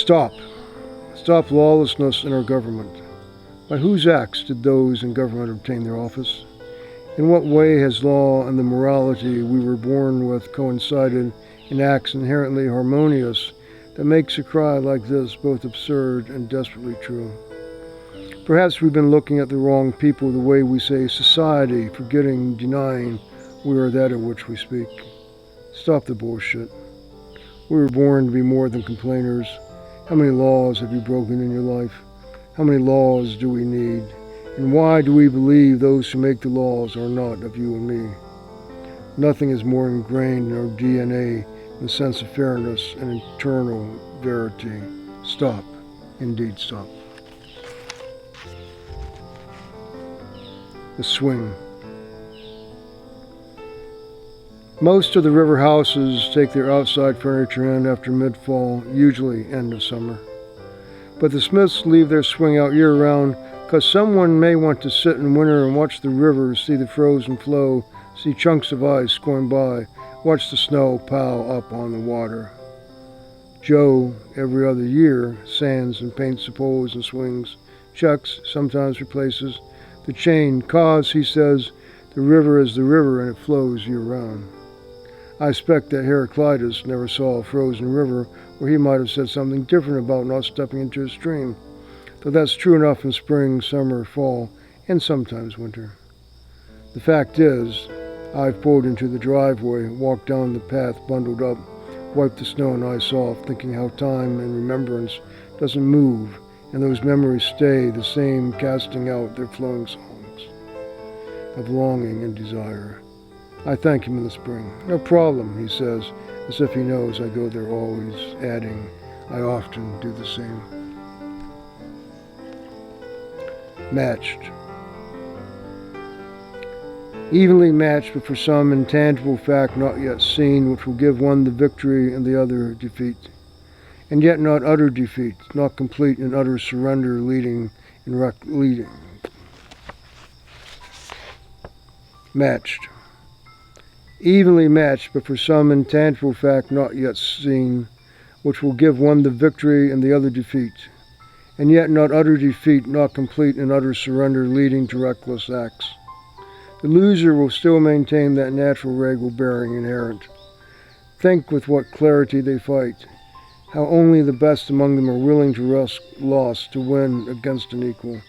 Stop. Stop lawlessness in our government. By whose acts did those in government obtain their office? In what way has law and the morality we were born with coincided in acts inherently harmonious that makes a cry like this both absurd and desperately true? Perhaps we've been looking at the wrong people the way we say society, forgetting, denying we are that of which we speak. Stop the bullshit. We were born to be more than complainers. How many laws have you broken in your life? How many laws do we need? And why do we believe those who make the laws are not of you and me? Nothing is more ingrained in our DNA than the sense of fairness and eternal verity. Stop. Indeed, stop. The swing. Most of the river houses take their outside furniture in after mid-fall, usually end of summer. But the Smiths leave their swing out year-round because someone may want to sit in winter and watch the river, see the frozen flow, see chunks of ice going by, watch the snow pile up on the water. Joe, every other year, sands and paints the poles and swings, checks, sometimes replaces the chain, cause, he says, the river is the river and it flows year-round. I expect that Heraclitus never saw a frozen river where he might have said something different about not stepping into a stream, though that's true enough in spring, summer, fall, and sometimes winter. The fact is, I've pulled into the driveway, walked down the path bundled up, wiped the snow and ice off, thinking how time and remembrance doesn't move, and those memories stay the same, casting out their flowing songs of longing and desire. I thank him in the spring. No problem, he says, as if he knows I go there always, adding, I often do the same. Matched. Evenly matched, but for some intangible fact not yet seen, which will give one the victory and the other defeat. And yet not utter defeat, not complete and utter surrender, leading. Matched. Evenly matched, but for some intangible fact not yet seen, which will give one the victory and the other defeat. And yet not utter defeat, not complete and utter surrender, leading to reckless acts. The loser will still maintain that natural regal bearing inherent. Think with what clarity they fight, how only the best among them are willing to risk loss to win against an equal.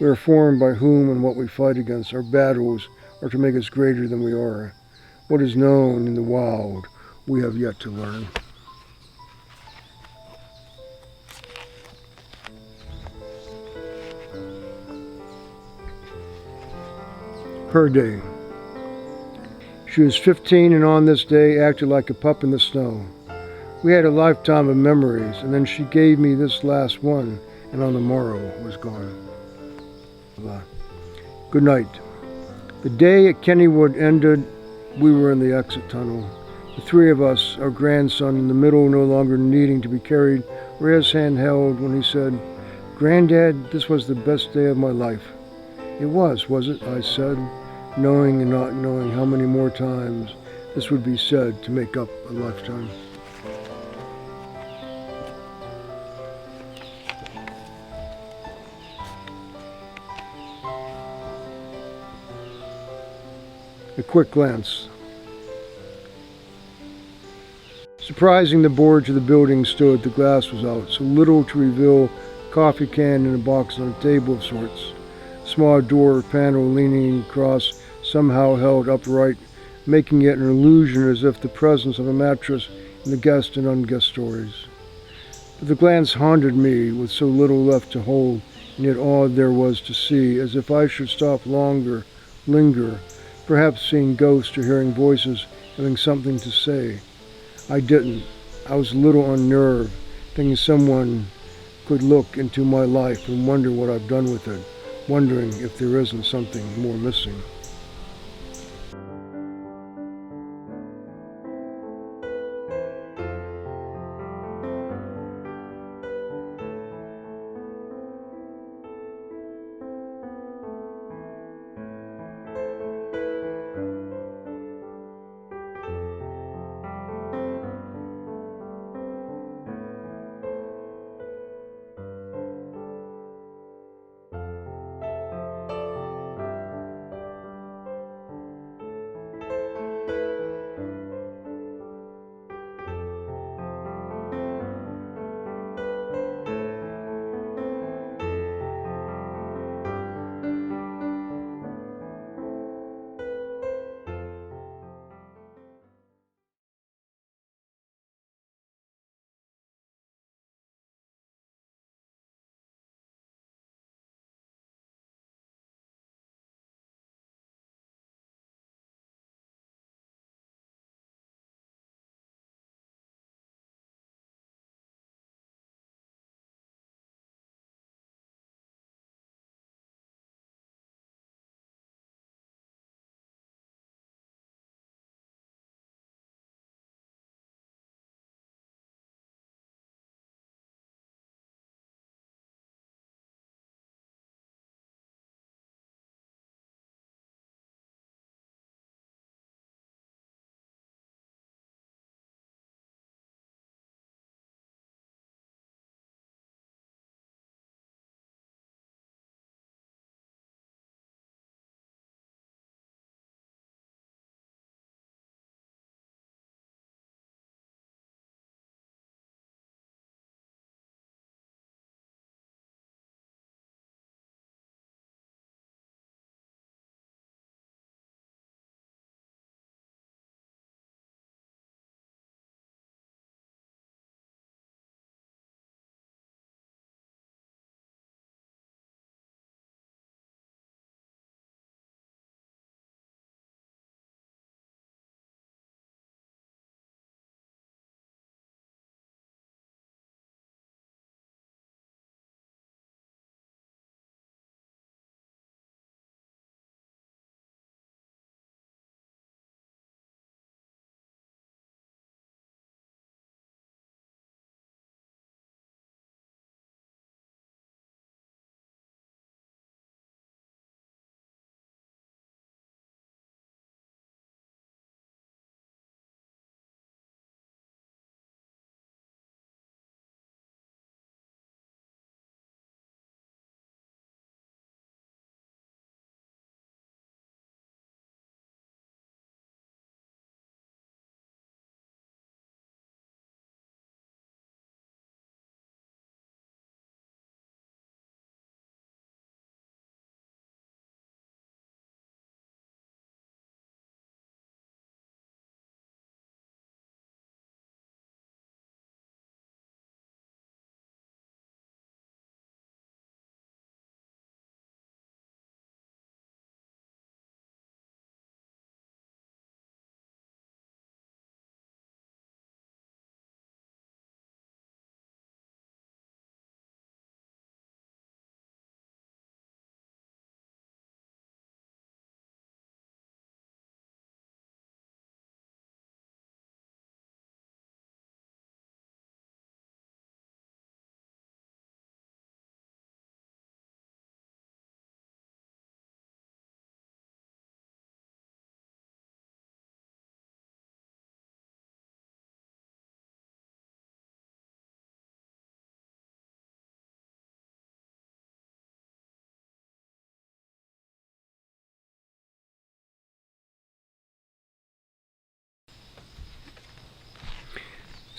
We are formed by whom and what we fight against. Our battles are to make us greater than we are. What is known in the wild, we have yet to learn. Her day. She was 15 and on this day acted like a pup in the snow. We had a lifetime of memories, and then she gave me this last one, and on the morrow was gone. Good night. The day at Kennywood ended. We were in the exit tunnel. The three of us, our grandson in the middle, no longer needing to be carried, were his hand held when he said, Granddad, this was the best day of my life. It was it? I said, knowing and not knowing how many more times this would be said to make up a lifetime. A quick glance. Surprising, the boards of the building stood. The glass was out, so little to reveal. Coffee can in a box on a table of sorts. Small door panel leaning across, somehow held upright, making it an illusion as if the presence of a mattress in the guest and unguessed stories. But the glance haunted me with so little left to hold, and yet all there was to see, as if I should stop longer, linger, perhaps seeing ghosts or hearing voices, having something to say. I didn't. I was a little unnerved, thinking someone could look into my life and wonder what I've done with it, wondering if there isn't something more missing.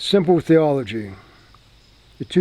Simple theology. The two